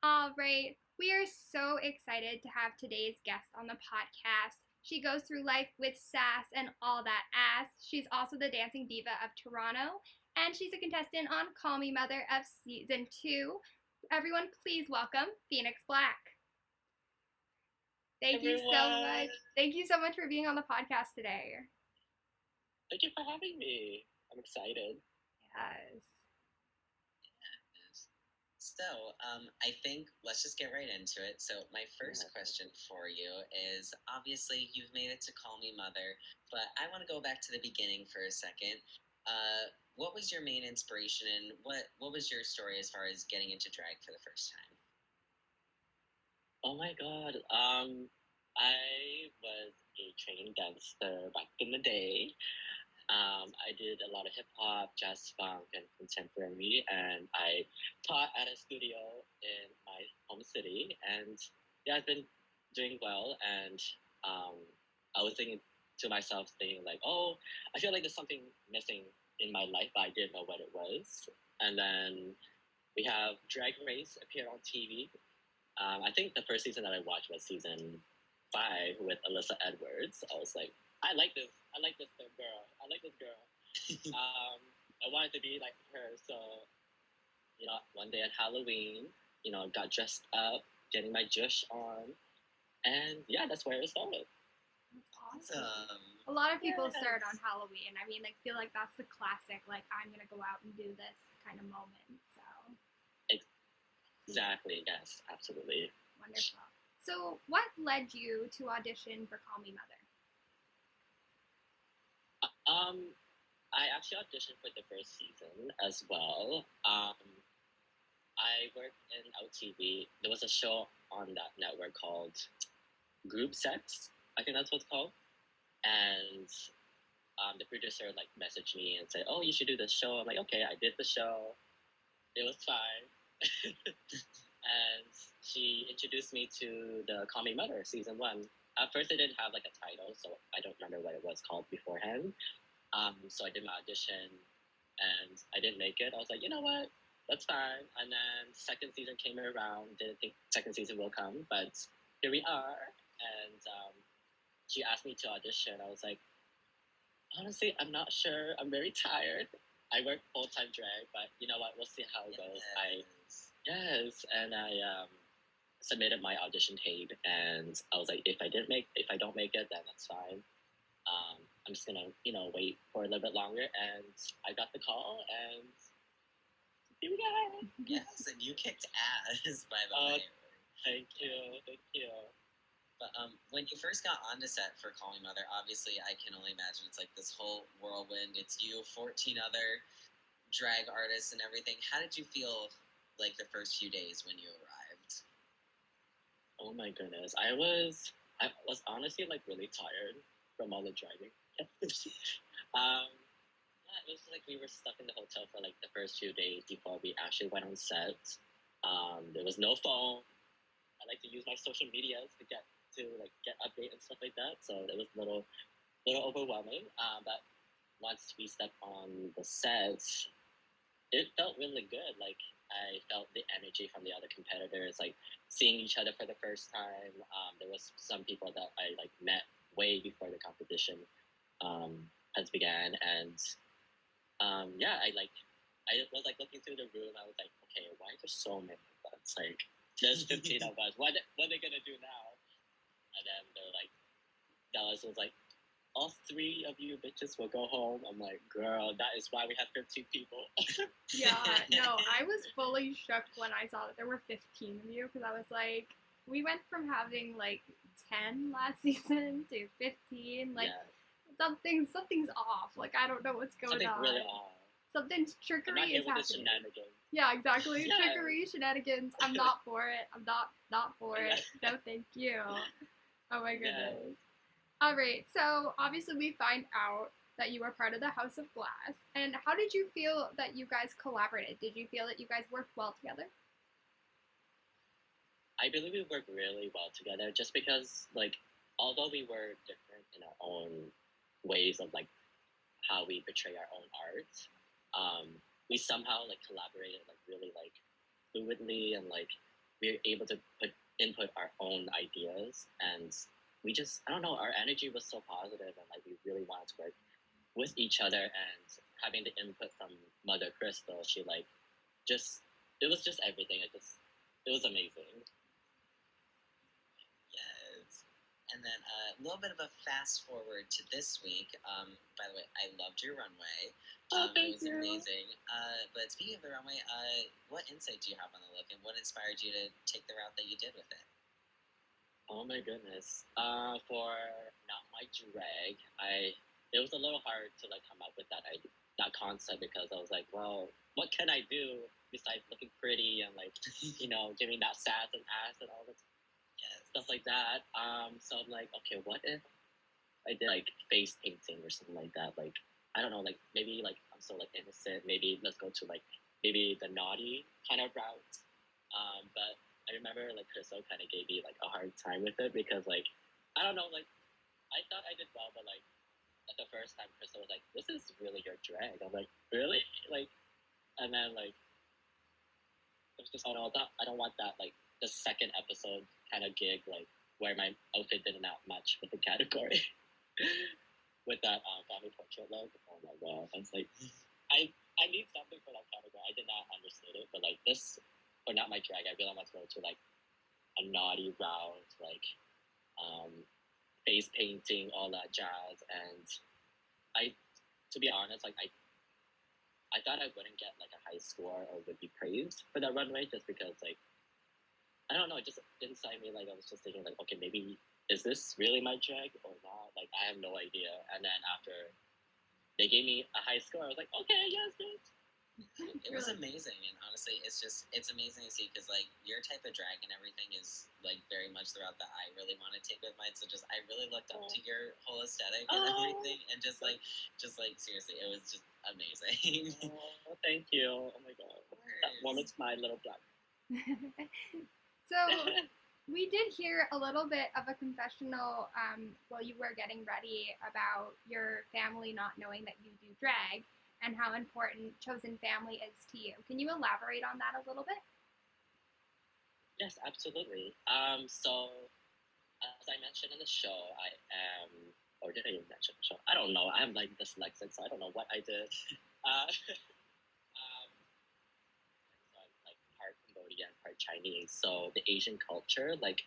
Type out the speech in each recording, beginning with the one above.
All right. We are so excited to have today's guest on the podcast. She goes through life with sass and all that ass. She's also the dancing diva of Toronto, and she's a contestant on Call Me Mother of season 2. Everyone, please welcome Phoenix Black. Thank you so much. Thank you so much for being on the podcast today. Thank you for having me. I'm excited. Yes. So, I think let's just get right into it. So, my first question for you is obviously you've made it to Call Me Mother, but I want to go back to the beginning for a second. What was your main inspiration and what was your story as far as getting into drag for the first time? Oh my god. I was a trained dancer back in the day. I did a lot of hip hop, jazz funk, and contemporary, and I taught at a studio in my home city. And yeah, I've been doing well. And I was thinking to myself, thinking like, oh, I feel like there's something missing in my life, but I didn't know what it was. And then we have Drag Race appear on TV. I think the first season that I watched was season 5 with Alyssa Edwards. I was like, I like this girl. I like this girl. I wanted to be like her. So, one day at Halloween, got dressed up, getting my jush on. And yeah, that's where it started. That's awesome. A lot of people start on Halloween. I mean, I feel like that's the classic, like, I'm going to go out and do this kind of moment. So. Exactly, yes, absolutely. Wonderful. So, what led you to audition for Call Me Mother? I actually auditioned for the first season as well. I worked in OTV. There was a show on that network called Group Sex. I think that's what it's called. And the producer messaged me and said, "Oh, you should do this show." I'm like, "Okay." I did the show. It was fine. And she introduced me to the Call Me Mother season 1. At first, it didn't have a title, so I don't remember what it was called beforehand. So I did my audition, and I didn't make it. I was like, you know what? That's fine. And then second season came around. Didn't think second season will come, but here we are. And she asked me to audition. I was like, honestly, I'm not sure. I'm very tired. I work full-time drag, but you know what? We'll see how it goes. And I submitted my audition tape, and I was like, if I don't make it, then that's fine. I'm just gonna, wait for a little bit longer, and I got the call, and here we go. Yes, and you kicked ass, by the way. Thank you. But when you first got on the set for Call Me Mother, obviously I can only imagine it's like this whole whirlwind. It's you, 14 other drag artists and everything. How did you feel the first few days when you arrived? Oh my goodness. I was honestly really tired from all the driving. It was we were stuck in the hotel for the first few days before we actually went on set. There was no phone. I like to use my social medias to get update and stuff like that. So it was a little overwhelming. But once we stepped on the set, it felt really good. I felt the energy from the other competitors, seeing each other for the first time. There was some people that I met way before the competition has began, and I was looking through the room. I was like, okay, why are there so many of us? There's 15 of us. What are they gonna do now? And then they're Dallas was like, all 3 of you bitches will go home. I'm like, girl, that is why we have 15 people. Yeah, no, I was fully shook when I saw that there were 15 of you, because I was like, we went from having 10 last season to 15. Something's off. I don't know what's going on. Really off. Something's trickery is happening. Shenanigans. Yeah, exactly. Yes. Trickery, shenanigans. I'm not for it. I'm not for it. No, thank you. Oh my goodness. Yes. All right. So obviously we find out that you are part of the House of Glass. And how did you feel that you guys collaborated? Did you feel that you guys worked well together? I believe we worked really well together, just because although we were different in our own ways of how we portray our own art, we somehow collaborated really fluidly, and we were able to input our own ideas, and we just, I don't know, our energy was so positive, and like we really wanted to work with each other. And having the input from Mother Crystal, she like just, it was just everything. It was amazing. Yes. And then a little bit of a fast forward to this week. By the way, I loved your runway. Thank it was you. amazing. But speaking of the runway, what insight do you have on the look, and what inspired you to take the route that you did with it? Oh my goodness. For Not My Drag, it was a little hard to like come up with that idea, that concept, because I was like, well, what can I do besides looking pretty and like, giving that sass and ass and all that stuff like that. So I'm like, okay, what if I did like face painting or something like that? Like, I don't know, like maybe like I'm so like innocent. Maybe let's go to like maybe the naughty kind of route. But I remember like Crystal kind of gave me like a hard time with it, because like I don't know, like I thought I did well, but like at the first time Crystal was like, "This is really your drag." I'm like, "Really?" Like, and then like it was just, oh no, I don't want that like the second episode kind of gig, like where my outfit didn't match with the category. With that family portrait look. Oh my god, I was like, I need something for that category. I did not understand it, but like this, or Not My Drag, I really want to go to like a naughty route, like face painting, all that jazz. And I, to be honest, like I thought I wouldn't get like a high score or would be praised for that runway, just because like I don't know, just inside me, like I was just thinking like, okay, maybe is this really my drag or not? Like I have no idea. And then after they gave me a high score, I was like, okay, yes, bitch. It was amazing, and honestly, it's amazing to see, because like your type of drag and everything is like very much the route that I really want to take with mine. So just I really looked up to your whole aesthetic and everything, and just like seriously, it was just amazing. Thank you. Oh my god, that warms my little blood. So we did hear a little bit of a confessional while you were getting ready about your family not knowing that you do drag, and how important chosen family is to you. Can you elaborate on that a little bit? Yes, absolutely. So as I mentioned in the show, I am, or did I even mention the show? I don't know. I'm like dyslexic, so I don't know what I did. So I'm like part Cambodian, part Chinese. So the Asian culture, like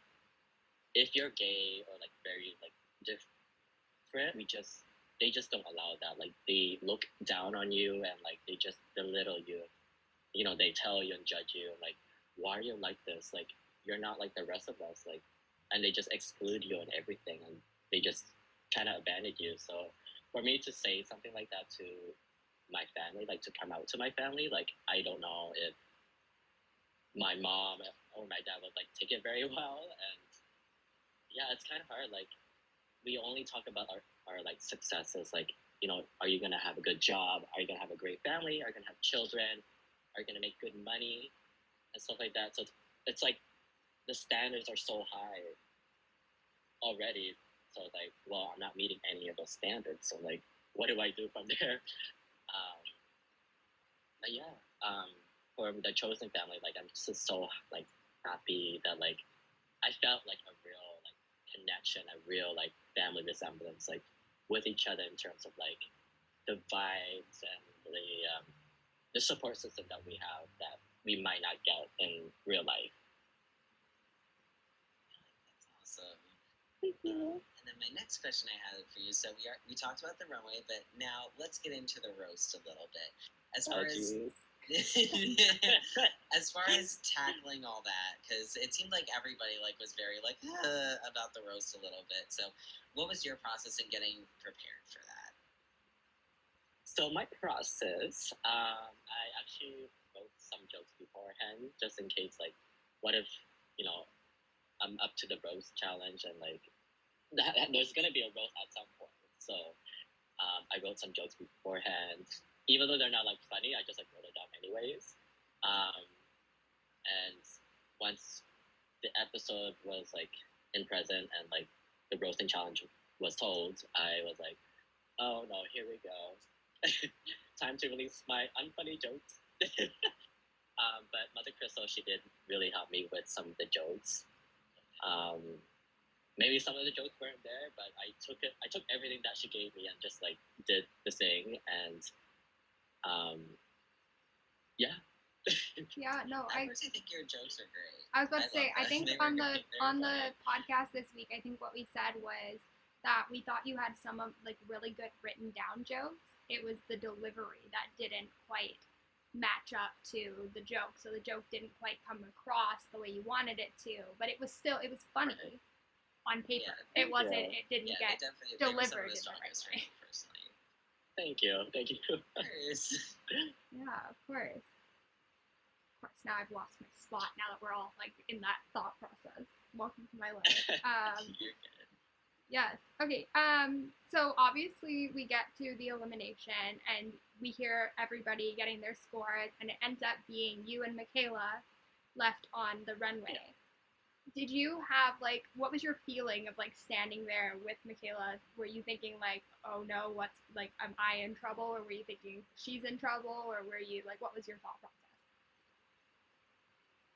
if you're gay or like very like different, they just don't allow that. Like they look down on you, and like they just belittle you. They tell you and judge you, and like, why are you like this? Like you're not like the rest of us. Like, and they just exclude you and everything, and they just kind of abandon you. So for me to say something like that to my family, like to come out to my family, like I don't know if my mom or my dad would like take it very well. And yeah, it's kind of hard. Like we only talk about our like successes, like are you gonna have a good job, are you gonna have a great family, are you gonna have children, are you gonna make good money and stuff like that. So it's like the standards are so high already, so like, well, I'm not meeting any of those standards, so like what do I do from there? But yeah, for the chosen family, like I'm just so like happy that like I felt like a real like connection, a real like family resemblance, like with each other, in terms of like the vibes and the support system that we have that we might not get in real life. That's awesome. And then my next question I had for you. So we talked about the runway, but now let's get into the roast a little bit. As far as as far as tackling all that, because it seemed like everybody like was very like about the roast a little bit. So what was your process in getting prepared for that? So my process, I actually wrote some jokes beforehand, just in case, like, what if I'm up to the roast challenge, and like there's gonna be a roast at some point. So I wrote some jokes beforehand, even though they're not like funny. I just like wrote it down anyways. And once the episode was like in present, and like the roasting challenge was told, I was like, oh no, here we go. Time to release my unfunny jokes. But Mother to Crystal, she did really help me with some of the jokes. Maybe some of the jokes weren't there, but I took everything that she gave me and just like did the thing, and yeah. Yeah, no, I personally think your jokes are great. I was about to say, I think on the funny. podcast this week, I think what we said was that we thought you had some of like really good written down jokes. It was the delivery that didn't quite match up to the joke, so the joke didn't quite come across the way you wanted it to. But it was Right. on paper. Yeah, it wasn't. It didn't get delivered in the right way. Personally. Thank you. Yeah, of course. Of course, now I've lost my spot. Now that we're all like in that thought process. Welcome to my life. You're good. Yes. Okay. So obviously we get to the elimination and we hear everybody getting their scores, and it ends up being you and Michaela left on the runway. Yeah. Did you have like, what was your feeling of like standing there with Michaela? Were you thinking like, oh no, what's like, am I in trouble? Or were you thinking she's in trouble? Or were you like, what was your thought process?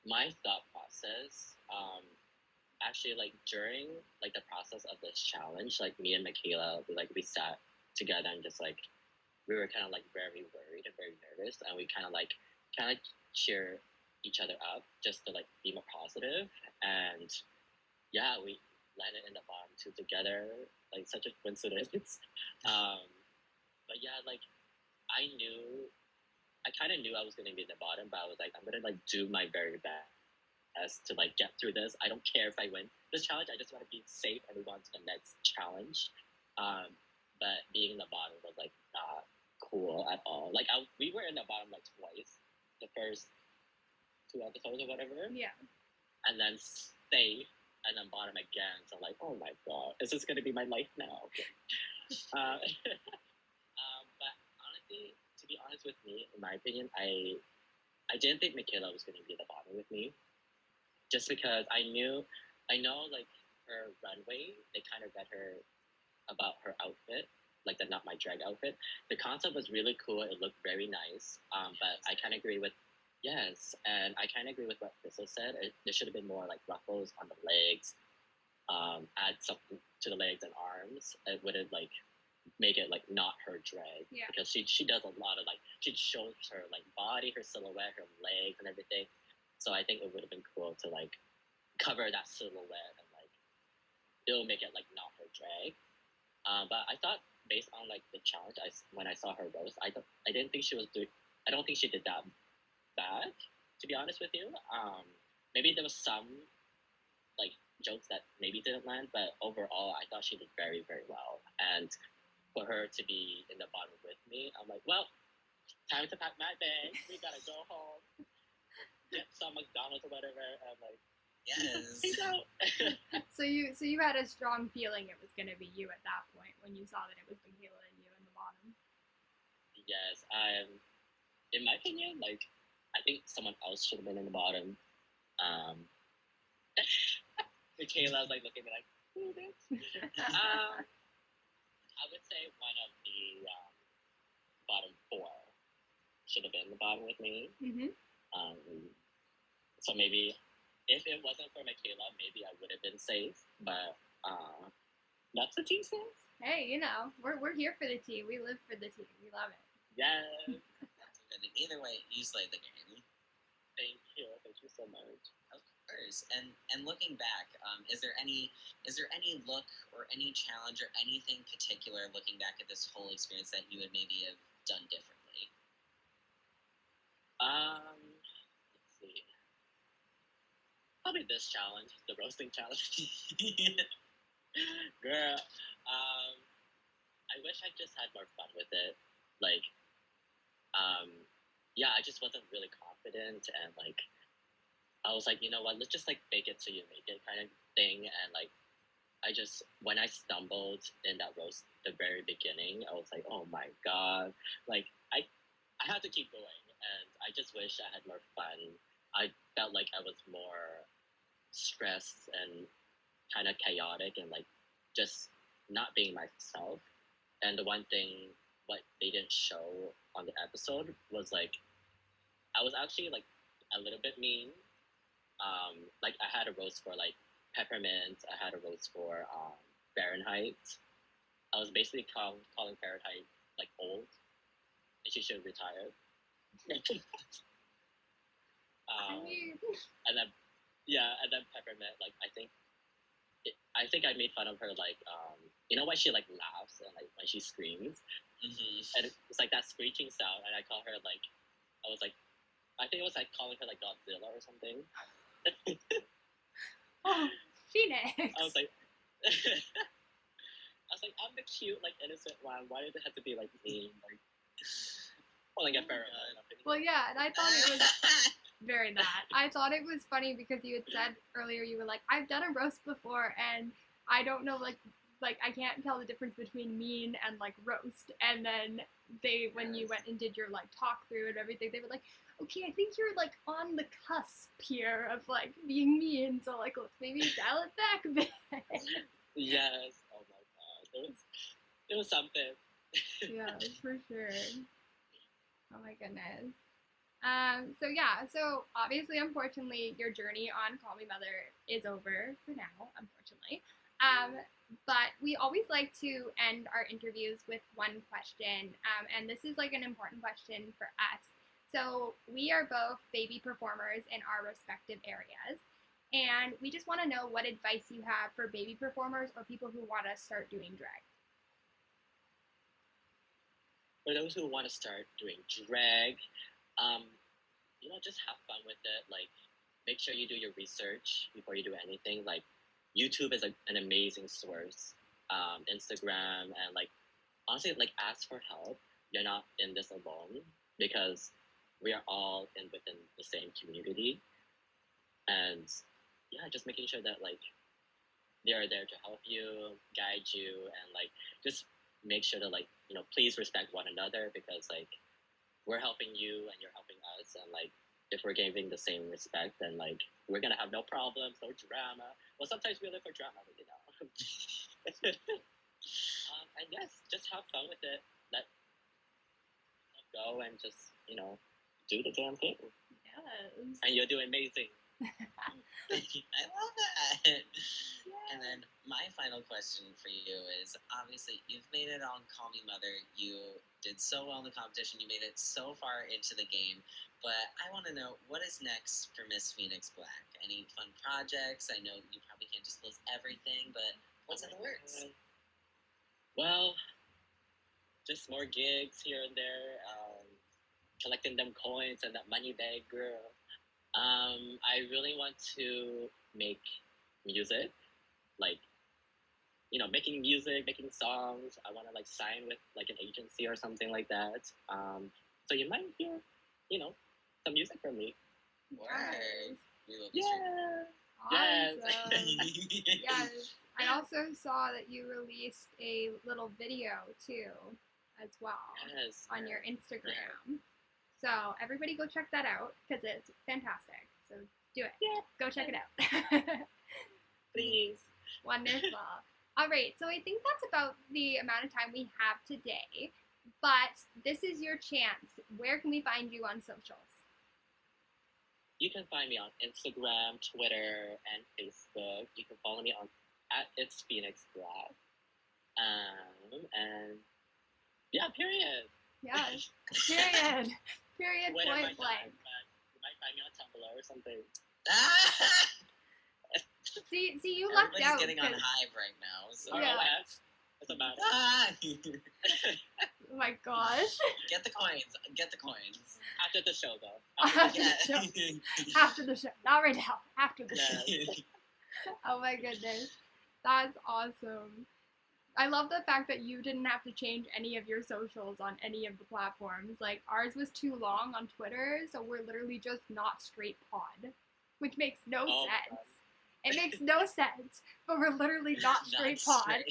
My thought process, actually, like during like the process of this challenge, like me and Michaela, we sat together and just like we were kind of like very worried and very nervous, and we kind of cheer each other up just to like be more positive, and yeah, we landed in the bottom two together, like such a coincidence. But yeah, like I kind of knew I was gonna be in the bottom, but I was like, I'm gonna like do my very best to like get through this. I don't care if I win this challenge. I just want to be safe and move on to the next challenge. But being in the bottom was like not cool at all. Like we were in the bottom like twice, the first 2 episodes or whatever. Yeah. And then safe, and then bottom again. So like, oh my god, is this gonna be my life now? But honestly, to be honest with me, in my opinion, I didn't think Michaela was gonna be at the bottom with me, just because I know like her runway, they kind of read her about her outfit, like the Not My Drag outfit. The concept was really cool. It looked very nice. But I kind of agree with and I kind of agree with what Crystal said. There should have been more like ruffles on the legs. Add something to the legs and arms. It would have like make it like not her drag, because she does a lot of like she shows her like body, her silhouette, her legs, and everything. So I think it would have been cool to like cover that silhouette and like it'll make it like not her drag. But I thought based on like the challenge, when I saw her roast, I didn't think she was doing. I don't think she did that bad, to be honest with you. Maybe there was some like jokes that maybe didn't land, but overall, I thought she did very very well. And for her to be in the bottom with me, I'm like, well, time to pack my bag. We gotta go home, get some McDonald's or whatever, and like. Yes. So you had a strong feeling it was going to be you at that point when you saw that it was Michaela and you in the bottom. Yes, in my opinion, like I think someone else should have been in the bottom. Michaela was like looking at me like, "Who this?" I would say one of the bottom four should have been in the bottom with me. Mm-hmm. So maybe if it wasn't for Michaela, maybe I would have been safe. But that's the tea says. Hey, you know, we're here for the tea. We live for the tea. We love it. Yes. Either way, you slayed the game. Thank you so much. Of course. And looking back, is there any look or any challenge or anything particular looking back at this whole experience that you would maybe have done differently? Let's see. Probably this challenge, the roasting challenge. Girl, I wish I just had more fun with it. Like, yeah, I just wasn't really confident, and like, I was like, you know what, let's just like fake it till you make it kind of thing. And like, when I stumbled in that roast the very beginning, I was like, oh my god, like I had to keep going, and I just wish I had more fun. I felt like I was more stressed and kind of chaotic and like just not being myself. And the one thing what they didn't show on the episode was like I was actually like a little bit mean. Like I had a roast for like peppermint. I had a roast for Fahrenheit. I was basically calling Fahrenheit like old, and she should retire. I mean, And then and then peppermint. Like I think I made fun of her like you know when she like laughs and like when she screams, and it's like that screeching sound, and I call her like I was like I think it was like calling her like Godzilla or something. oh, Phoenix. I was like. I was like, I'm the cute, like, innocent one. Why did it have to be, like, me? Like, well, like, a Fahrenheit. Well, yeah, and I thought it was very that. I thought it was funny because you had said earlier, you were like, I've done a roast before, and I don't know, like I can't tell the difference between mean and, like, roast. And then when you went and did your, like, talk through and everything, they were like, okay, I think you're, like, on the cusp here of, like, being mean, so, like, let's maybe dial it back a bit. Yes. Oh, my God. It was something. Yeah, for sure. Oh my goodness. So obviously, unfortunately, your journey on Call Me Mother is over for now, unfortunately. But we always like to end our interviews with one question, and this is like an important question for us. So we are both baby performers in our respective areas, and we just want to know what advice you have for baby performers or people who want to start doing drag. For those who want to start doing drag, you know, just have fun with it. Like, make sure you do your research before you do anything. Like, YouTube is an amazing source. Instagram, and like, honestly, like, ask for help. You're not in this alone because we are all within the same community. And yeah, just making sure that like they are there to help you, guide you, and like just make sure to like please respect one another because like we're helping you and you're helping us, and like if we're giving the same respect, then like we're gonna have no problems, no drama. Well, sometimes we live for drama, but you know. And yes, just have fun with it. Let go and just do the damn thing. Yes. And you'll do amazing. I love that. Yeah. And then my final question for you is, obviously, you've made it on Call Me Mother. You did so well in the competition. You made it so far into the game. But I want to know, what is next for Miss Phoenix Black? Any fun projects? I know you probably can't disclose everything, but what's in the works? Well, just more gigs here and there. Collecting them coins and that money bag, girl. I really want to make music, like, making music, making songs. I want to like sign with like an agency or something like that. So you might hear, some music from me. Word. We will be Awesome. Yes. Yes. I also saw that you released a little video too, as well, on your Instagram. Yeah. So everybody go check that out because it's fantastic. So do it. Yeah. Go check it out. Please. Wonderful. All right. So I think that's about the amount of time we have today. But this is your chance. Where can we find you on socials? You can find me on Instagram, Twitter, and Facebook. You can follow me on @It's Phoenix Black. And yeah, period. Yes. Period. Period. Point blank. You might find me on Tumblr or something. See, you lucked out. Everybody's getting on Hive right now. So. Yeah. It's about Oh my gosh. Get the coins. After the show, though. After the show. Not right now. After the show. Oh my goodness. That's awesome. I love the fact that you didn't have to change any of your socials on any of the platforms. Like, ours was too long on Twitter, so we're literally just Not Straight Pod, which makes no sense. It makes no sense, but we're literally Not Straight Pod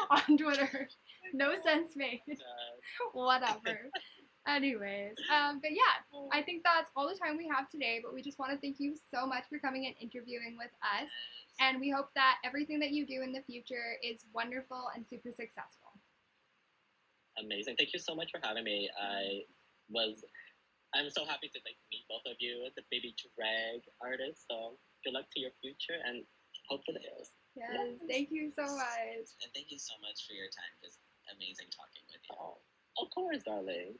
on Twitter. No sense made. Whatever. Anyways, but yeah, I think that's all the time we have today, but we just want to thank you so much for coming and interviewing with us. And we hope that everything that you do in the future is wonderful and super successful. Amazing. Thank you so much for having me. I was I'm so happy to like meet both of you, the baby drag artists. So good luck to your future and hope for the best. Yes, thank you so much. And thank you so much for your time. It was amazing talking with you. Oh, of course, darling.